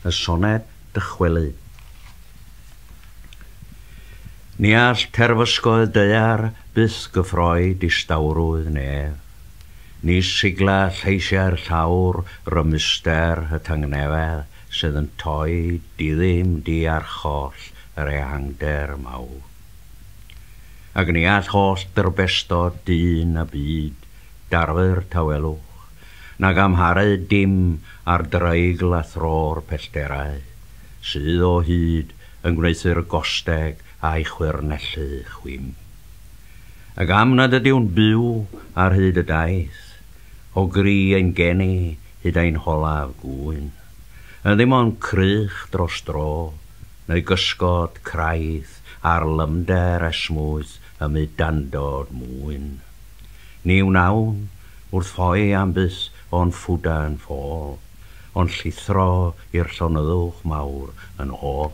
y soned Dychwelyd. Ni all terfysgoedd deiar byth gyffroi distawrwydd nef. Ni sigla lleisiau'r llawr rymuster y tangnefedd sydd yn toi diddym di ar choll yr ehangder mawr. Ac ni all holl dyrbestod dyn a byd, darfyr tawelwch, nag amharu dim ar dreigl a thror pellterau, sydd o hyd yn gwneithio'r gosteg a'i chwirnellu chwym. Ac am nad ydywn byw ar hyd y daith, o gri ein geni hyd ein holaf gwyn, yn ddim ond crych dros dro, neu gysgod craidd ar lymder esmwyth ym myd dandod mwyn. Ni wnawn wrth ffoi am byth o'n ffwda yn ffôl, ond llithro i'r llonyddwch mawr yn ôl.